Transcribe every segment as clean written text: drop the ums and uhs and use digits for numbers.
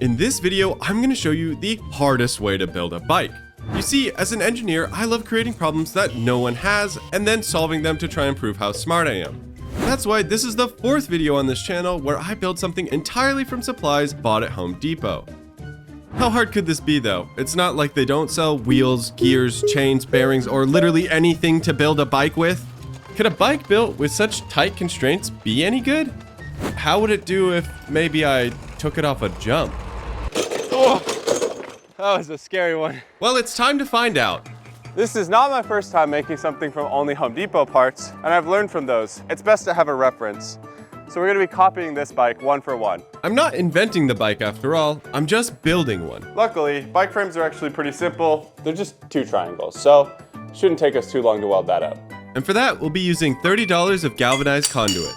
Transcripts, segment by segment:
In this video, I'm going to show you the hardest way to build a bike. You see, as an engineer, I love creating problems that no one has and then solving them to try and prove how smart I am. That's why this is the fourth video on this channel where I build something entirely from supplies bought at Home Depot. How hard could this be though? It's not like they don't sell wheels, gears, chains, bearings, or literally anything to build a bike with. Could a bike built with such tight constraints be any good? How would it do if maybe I took it off a jump? Oh, that was a scary one. Well, it's time to find out. This is not my first time making something from only Home Depot parts, and I've learned from those. It's best to have a reference. So we're gonna be copying this bike one for one. I'm not inventing the bike after all, I'm just building one. Luckily, bike frames are actually pretty simple. They're just two triangles, so it shouldn't take us too long to weld that up. And for that, we'll be using $30 of galvanized conduit.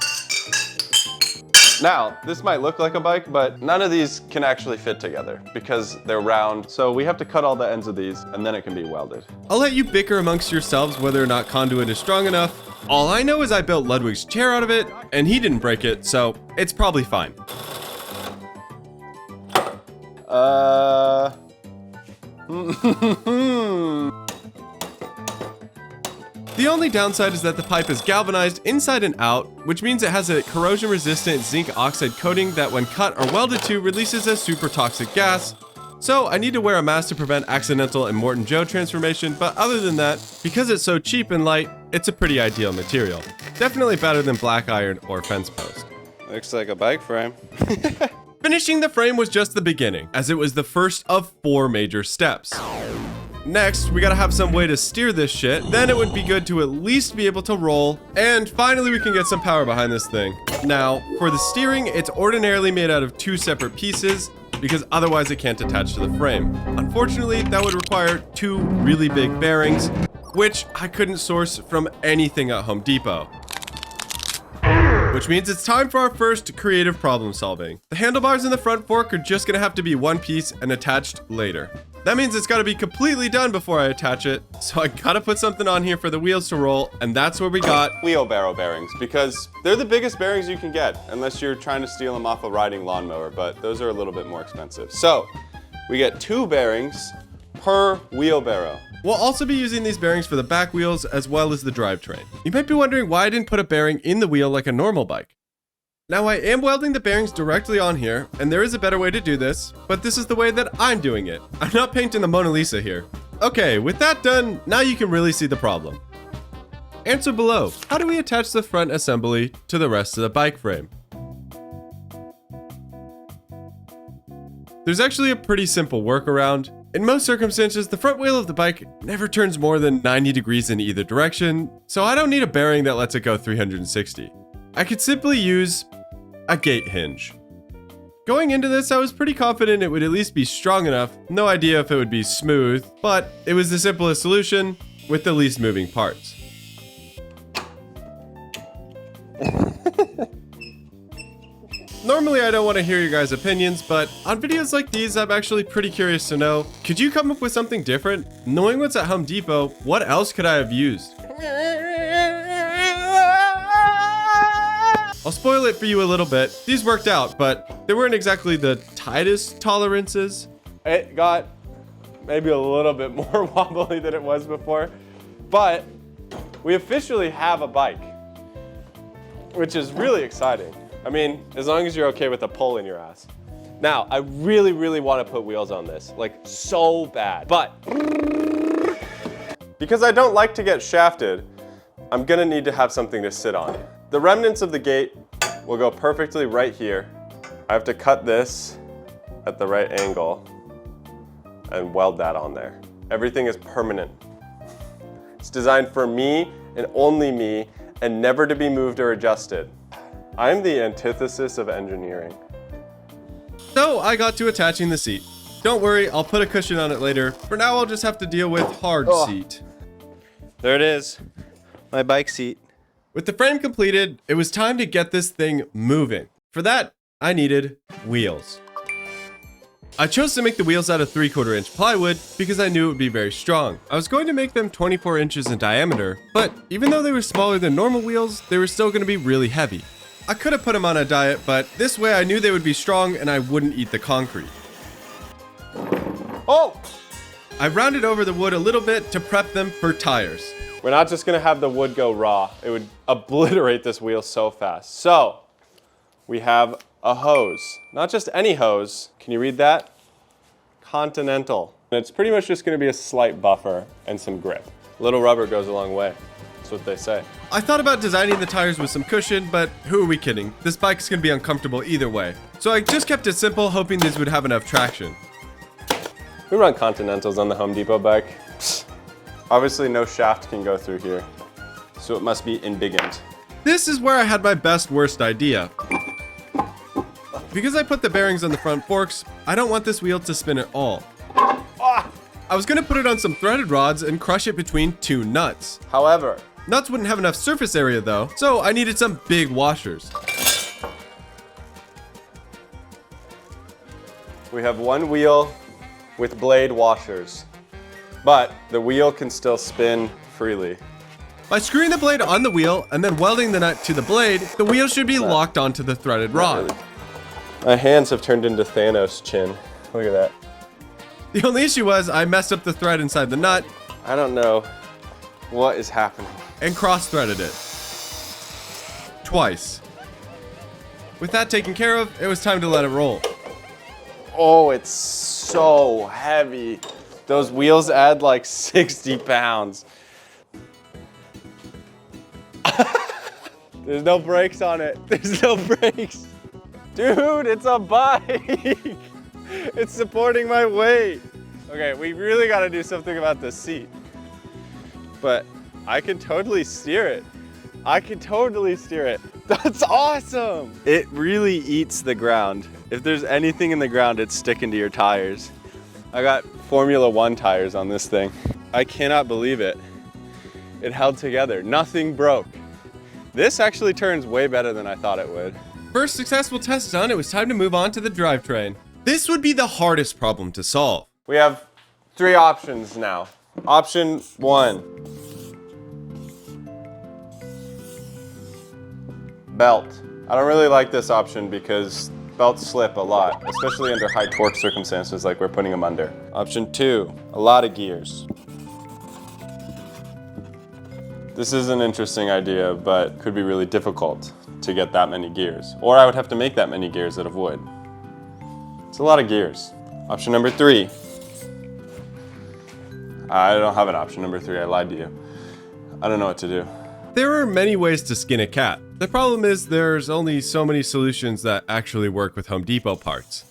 Now, this might look like a bike, but none of these can actually fit together because they're round. So we have to cut all the ends of these and then it can be welded. I'll let you bicker amongst yourselves whether or not conduit is strong enough. All I know is I built Ludwig's chair out of it and he didn't break it, so it's probably fine. The only downside is that the pipe is galvanized inside and out, which means it has a corrosion-resistant zinc oxide coating that when cut or welded to releases a super toxic gas. So I need to wear a mask to prevent accidental Immortan Joe transformation, but other than that, because it's so cheap and light, it's a pretty ideal material. Definitely better than black iron or fence post. Looks like a bike frame. Finishing the frame was just the beginning, as it was the first of 4 major steps. Next, we gotta have some way to steer this shit, then it would be good to at least be able to roll, and finally we can get some power behind this thing. Now, for the steering, it's ordinarily made out of 2 separate pieces, because otherwise it can't attach to the frame. Unfortunately, that would require 2 really big bearings, which I couldn't source from anything at Home Depot. Which means it's time for our first creative problem solving. The handlebars and the front fork are just gonna have to be one piece and attached later. That means it's gotta be completely done before I attach it, so I gotta put something on here for the wheels to roll, and that's where we got wheelbarrow bearings, because they're the biggest bearings you can get, unless you're trying to steal them off a riding lawnmower, but those are a little bit more expensive. So, we get 2 bearings per wheelbarrow. We'll also be using these bearings for the back wheels as well as the drivetrain. You might be wondering why I didn't put a bearing in the wheel like a normal bike. Now I am welding the bearings directly on here, and there is a better way to do this, but this is the way that I'm doing it. I'm not painting the Mona Lisa here. Okay, with that done, now you can really see the problem. Answer below, how do we attach the front assembly to the rest of the bike frame? There's actually a pretty simple workaround. In most circumstances, the front wheel of the bike never turns more than 90 degrees in either direction, so I don't need a bearing that lets it go 360. I could simply use a gate hinge. Going into this, I was pretty confident it would at least be strong enough, no idea if it would be smooth, but it was the simplest solution with the least moving parts. Normally I don't want to hear your guys' opinions, but on videos like these, I'm actually pretty curious to know, could you come up with something different? Knowing what's at Home Depot, what else could I have used? I'll spoil it for you a little bit. These worked out, but they weren't exactly the tightest tolerances. It got maybe a little bit more wobbly than it was before, but we officially have a bike, which is really exciting. I mean, as long as you're okay with a pull in your ass. Now, I really, really want to put wheels on this, like so bad, but because I don't like to get shafted, I'm gonna need to have something to sit on. The remnants of the gate will go perfectly right here. I have to cut this at the right angle and weld that on there. Everything is permanent. It's designed for me and only me and never to be moved or adjusted. I'm the antithesis of engineering. So I got to attaching the seat. Don't worry, I'll put a cushion on it later. For now, I'll just have to deal with hard seat. There it is, my bike seat. With the frame completed, it was time to get this thing moving. For that, I needed wheels. I chose to make the wheels out of 3/4 inch plywood because I knew it would be very strong. I was going to make them 24 inches in diameter, but even though they were smaller than normal wheels, they were still going to be really heavy. I could have put them on a diet, but this way I knew they would be strong and I wouldn't eat the concrete. Oh! I rounded over the wood a little bit to prep them for tires. We're not just gonna have the wood go raw. It would obliterate this wheel so fast. So, we have a hose. Not just any hose. Can you read that? Continental. And it's pretty much just gonna be a slight buffer and some grip. A little rubber goes a long way. That's what they say. I thought about designing the tires with some cushion, but who are we kidding? This bike's gonna be uncomfortable either way. So I just kept it simple, hoping these would have enough traction. We run Continentals on the Home Depot bike. Psst. Obviously no shaft can go through here, so it must be embiggened. This is where I had my best worst idea. Because I put the bearings on the front forks, I don't want this wheel to spin at all. I was gonna put it on some threaded rods and crush it between two nuts. However, Nuts wouldn't have enough surface area though, so I needed some big washers. we have one wheel with blade washers, but the wheel can still spin freely. By screwing the blade on the wheel and then welding the nut to the blade, the wheel should be locked onto the threaded rod. Really. My hands have turned into Thanos' chin. Look at that. The only issue was I messed up the thread inside the nut I don't know what is happening. and cross-threaded it. Twice. With that taken care of, it was time to let it roll. Oh, it's so heavy. Those wheels add like 60 pounds. There's no brakes on it. There's no brakes. Dude, it's a bike. It's supporting my weight. Okay, we really gotta do something about the seat. But I can totally steer it. I can totally steer it. That's awesome. It really eats the ground. If there's anything in the ground, it's sticking to your tires. I got Formula One tires on this thing. I cannot believe it. It held together. Nothing broke. This actually turns way better than I thought it would. First successful test done, it was time to move on to the drivetrain. This would be the hardest problem to solve. We have 3 options now. Option 1. Belt. I don't really like this option because belts slip a lot, especially under high torque circumstances like we're putting them under. Option 2. A lot of gears. This is an interesting idea, but could be really difficult to get that many gears. Or I would have to make that many gears out of wood. It's a lot of gears. Option number 3. I don't have an option number 3, I lied to you. I don't know what to do. There are many ways to skin a cat. The problem is there's only so many solutions that actually work with Home Depot parts.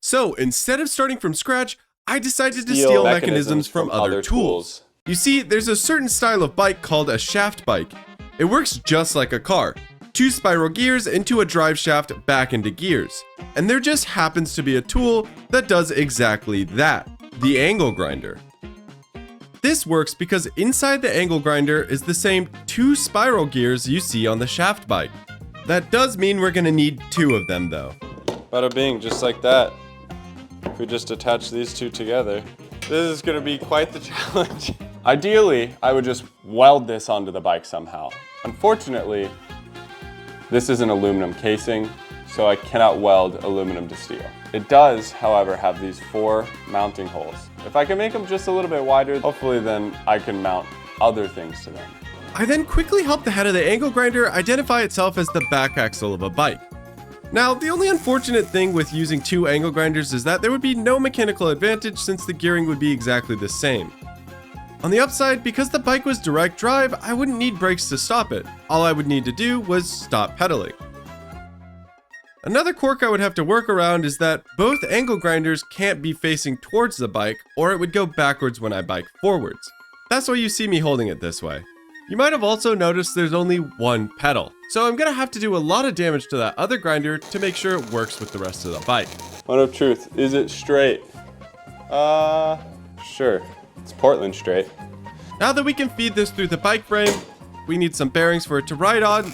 So instead of starting from scratch, I decided to steal mechanisms from other tools. You see, there's a certain style of bike called a shaft bike. It works just like a car. 2 spiral gears into a drive shaft back into gears. And there just happens to be a tool that does exactly that, the angle grinder. This works because inside the angle grinder is the same 2 spiral gears you see on the shaft bike. That does mean we're gonna need 2 of them though. Bada bing, just like that. If we just attach these 2 together, this is gonna be quite the challenge. Ideally, I would just weld this onto the bike somehow. Unfortunately, this is an aluminum casing, so I cannot weld aluminum to steel. It does, however, have these 4 mounting holes. If I can make them just a little bit wider, hopefully then I can mount other things to them. I then quickly helped the head of the angle grinder identify itself as the back axle of a bike. Now, the only unfortunate thing with using 2 angle grinders is that there would be no mechanical advantage since the gearing would be exactly the same. On the upside, because the bike was direct drive, I wouldn't need brakes to stop it. All I would need to do was stop pedaling. Another quirk I would have to work around is that both angle grinders can't be facing towards the bike or it would go backwards when I bike forwards. That's why you see me holding it this way. You might have also noticed there's only 1 pedal, so I'm gonna have to do a lot of damage to that other grinder to make sure it works with the rest of the bike. Moment of truth, is it straight? Sure. It's Portland straight. Now that we can feed this through the bike frame, we need some bearings for it to ride on.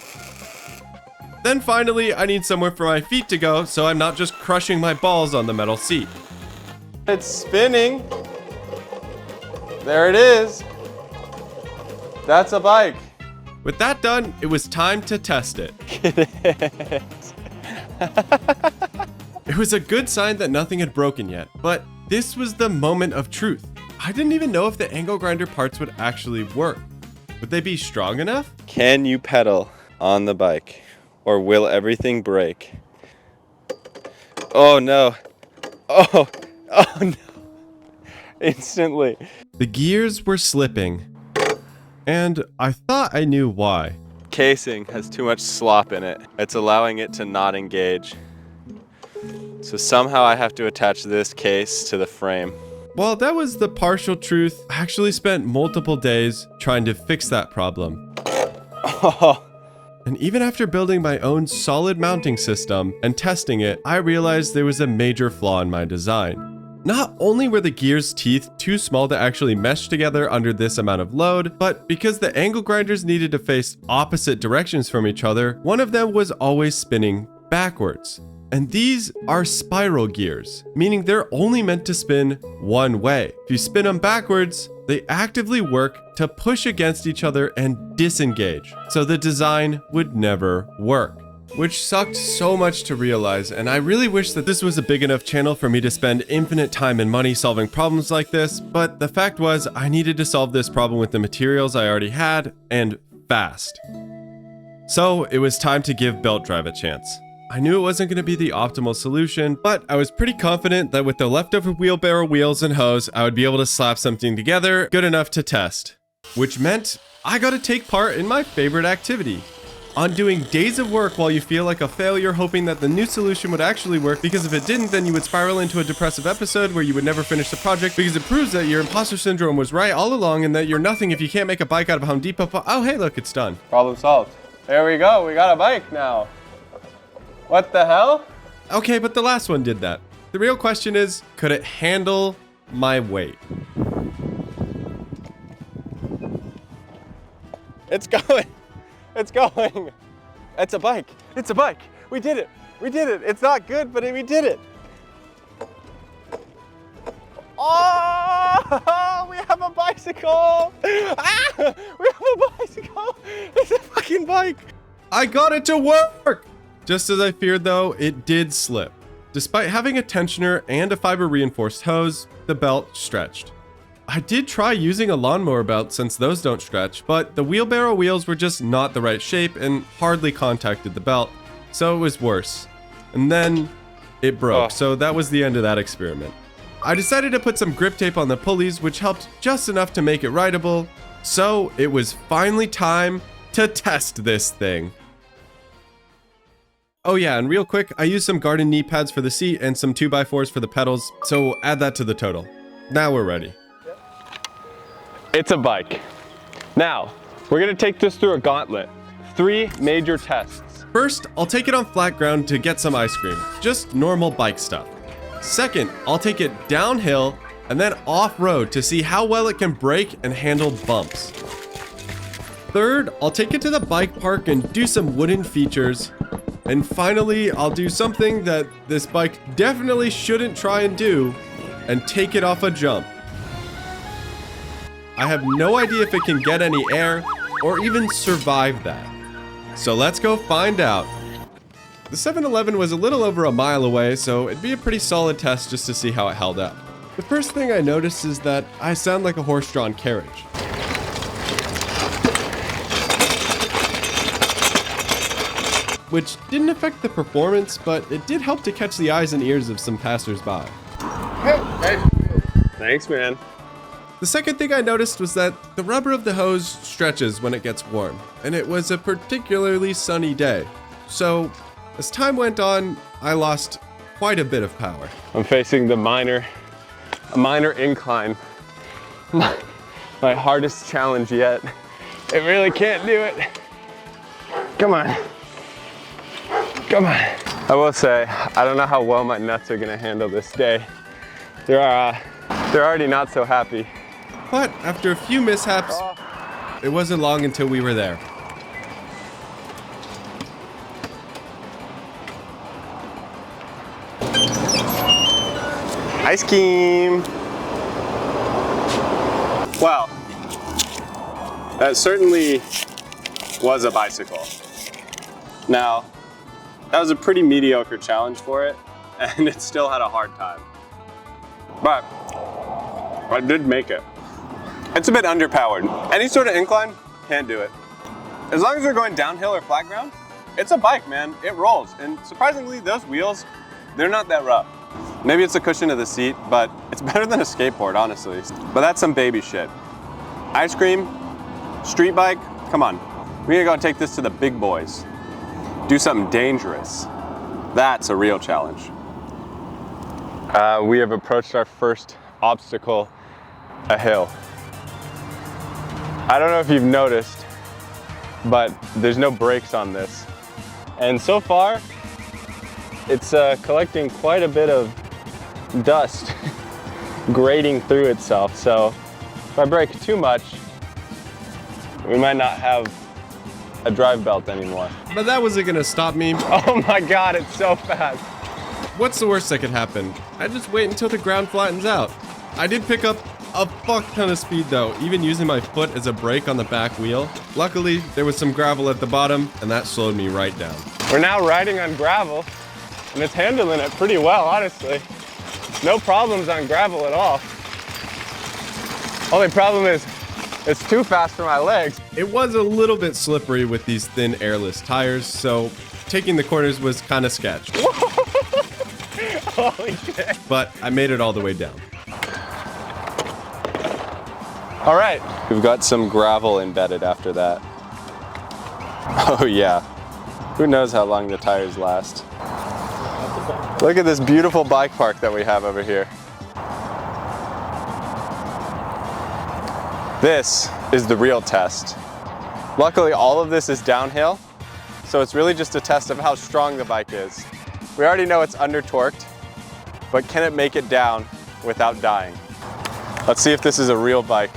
Then finally, I need somewhere for my feet to go so I'm not just crushing my balls on the metal seat. It's spinning. There it is. That's a bike. With that done, it was time to test it. It was a good sign that nothing had broken yet, but this was the moment of truth. I didn't even know if the angle grinder parts would actually work. Would they be strong enough? Can you pedal on the bike, or will everything break? Oh no. Oh no. Instantly. The gears were slipping, and I thought I knew why. Casing has too much slop in it. It's allowing it to not engage. So somehow I have to attach this case to the frame. While that was the partial truth, I actually spent multiple days trying to fix that problem. Oh. And even after building my own solid mounting system and testing it, I realized there was a major flaw in my design. Not only were the gear's teeth too small to actually mesh together under this amount of load, but because the angle grinders needed to face opposite directions from each other, one of them was always spinning backwards. And these are spiral gears, meaning they're only meant to spin one way. If you spin them backwards, they actively work to push against each other and disengage, so the design would never work. Which sucked so much to realize, and I really wish that this was a big enough channel for me to spend infinite time and money solving problems like this, but the fact was I needed to solve this problem with the materials I already had, and fast. So it was time to give belt drive a chance. I knew it wasn't going to be the optimal solution, but I was pretty confident that with the leftover wheelbarrow wheels and hose, I would be able to slap something together good enough to test. Which meant I got to take part in my favorite activity. Undoing days of work while you feel like a failure, hoping that the new solution would actually work, because if it didn't, then you would spiral into a depressive episode where you would never finish the project, because it proves that your imposter syndrome was right all along and that you're nothing if you can't make a bike out of a Home Depot. Oh, hey, look, it's done. Problem solved. There we go. We got a bike now. What the hell? Okay, but the last one did that. The real question is, could it handle my weight? It's going. It's going. It's a bike. It's a bike. We did it. We did it. It's not good, but we did it. Oh, we have a bicycle. Ah, we have a bicycle. It's a fucking bike. I got it to work! Just as I feared though, it did slip. Despite having a tensioner and a fiber reinforced hose, the belt stretched. I did try using a lawnmower belt since those don't stretch, but the wheelbarrow wheels were just not the right shape and hardly contacted the belt, so it was worse. And then it broke, so that was the end of that experiment. I decided to put some grip tape on the pulleys, which helped just enough to make it rideable, so it was finally time to test this thing. Oh yeah, and real quick, I used some garden knee pads for the seat and some 2x4s for the pedals, so add that to the total. Now we're ready. It's a bike. Now, we're gonna take this through a gauntlet. 3 major tests. First, I'll take it on flat ground to get some ice cream. Just normal bike stuff. Second, I'll take it downhill and then off-road to see how well it can brake and handle bumps. Third, I'll take it to the bike park and do some wooden features. And finally, I'll do something that this bike definitely shouldn't try and do, and take it off a jump. I have no idea if it can get any air or even survive that. So let's go find out. The 7-Eleven was a little over a mile away, so it'd be a pretty solid test just to see how it held up. The first thing I noticed is that I sound like a horse-drawn carriage. Which didn't affect the performance, but it did help to catch the eyes and ears of some passersby. Thanks, man. The second thing I noticed was that the rubber of the hose stretches when it gets warm, and it was a particularly sunny day. So, as time went on, I lost quite a bit of power. I'm facing the minor incline. My hardest challenge yet. It really can't do it. Come on. Come on. I will say, I don't know how well my nuts are gonna handle this day. They're already not so happy. But after a few mishaps, it wasn't long until we were there. Ice cream. Well, that certainly was a bicycle. Now, that was a pretty mediocre challenge for it, and it still had a hard time. but I did make it. It's a bit underpowered. Any sort of incline, can't do it. As long as we're going downhill or flat ground, it's a bike, man. It rolls. And surprisingly, those wheels, they're not that rough. Maybe it's the cushion of the seat, but it's better than a skateboard, honestly. But that's some baby shit. Ice cream, street bike, come on. We gotta go take this to the big boys. Do something dangerous. That's a real challenge. We have approached our first obstacle, a hill. I don't know if you've noticed, but there's no brakes on this. And so far, it's collecting quite a bit of dust grating through itself. So if I brake too much, we might not have a drive belt anymore. But that wasn't gonna stop me. Oh my God, it's so fast. What's the worst that could happen? I just wait until the ground flattens out. I did pick up a fuck ton of speed though, even using my foot as a brake on the back wheel. Luckily, there was some gravel at the bottom, and that slowed me right down. We're now riding on gravel, and it's handling it pretty well, honestly. No problems on gravel at all. Only problem is, it's too fast for my legs. It was a little bit slippery with these thin airless tires, so taking the corners was kind of sketch. Holy shit. But I made it all the way down. All right, we've got some gravel embedded after that. Oh yeah, who knows how long the tires last. Look at this beautiful bike park that we have over here. This is the real test. Luckily, all of this is downhill, so it's really just a test of how strong the bike is. We already know it's under-torqued, but can it make it down without dying? Let's see if this is a real bike.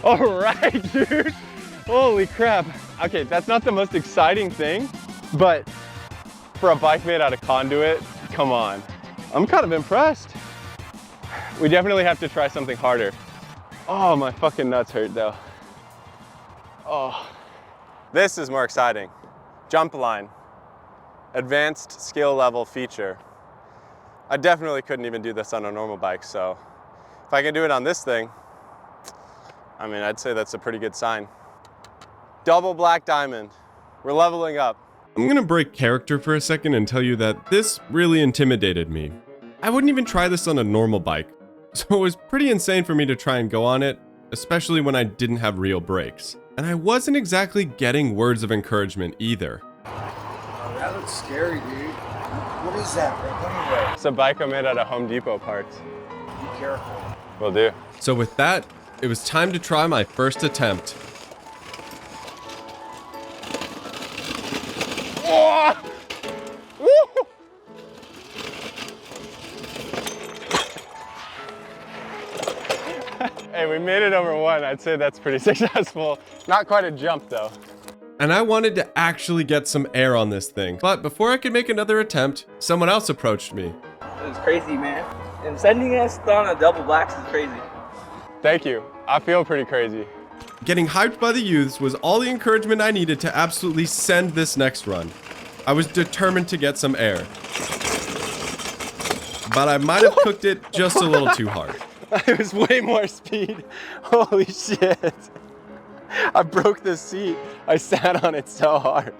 All right, dude. Holy crap. Okay, that's not the most exciting thing, but for a bike made out of conduit, come on. I'm kind of impressed. We definitely have to try something harder. Oh, my fucking nuts hurt though. Oh. This is more exciting. Jump line. Advanced skill level feature. I definitely couldn't even do this on a normal bike, so if I can do it on this thing, I mean, I'd say that's a pretty good sign. Double black diamond. We're leveling up. I'm gonna break character for a second and tell you that this really intimidated me. I wouldn't even try this on a normal bike, so it was pretty insane for me to try and go on it, especially when I didn't have real brakes. And I wasn't exactly getting words of encouragement either. Oh, that looks scary, dude. What is that, bro? Anyway. It's a bike I made out of Home Depot parts. Be careful. Will do. So with that, it was time to try my first attempt. Oh! Hey, we made it over one. I'd say that's pretty successful. Not quite a jump though. And I wanted to actually get some air on this thing. But before I could make another attempt, someone else approached me. It was crazy, man. And sending us on a double blacks is crazy. Thank you. I feel pretty crazy. Getting hyped by the youths was all the encouragement I needed to absolutely send this next run. I was determined to get some air. But I might have cooked it just a little too hard. It was way more speed. Holy shit. I broke the seat. I sat on it so hard.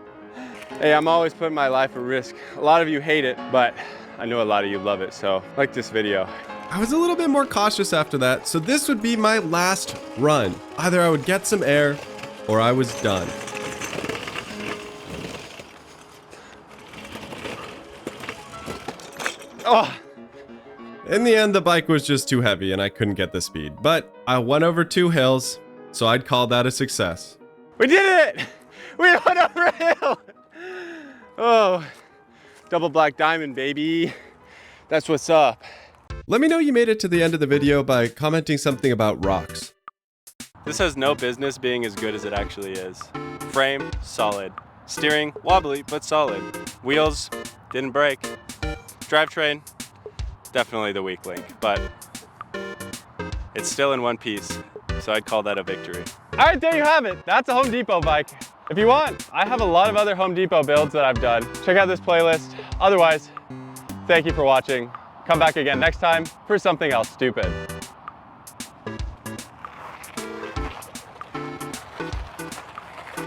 Hey, I'm always putting my life at risk. A lot of you hate it, but I know a lot of you love it, so like this video. I was a little bit more cautious after that, so this would be my last run. Either I would get some air, or I was done. Oh. In the end, the bike was just too heavy and I couldn't get the speed, but I went over 2 hills, so I'd call that a success. We did it! We went over a hill! Oh, double black diamond, baby. That's what's up. Let me know you made it to the end of the video by commenting something about rocks. This has no business being as good as it actually is. Frame, solid. Steering, wobbly, but solid. Wheels, didn't break. Drivetrain, definitely the weak link, but it's still in one piece, so I'd call that a victory. All right, there you have it. That's a Home Depot bike. If you want, I have a lot of other Home Depot builds that I've done. Check out this playlist. Otherwise, thank you for watching. Come back again next time for something else stupid.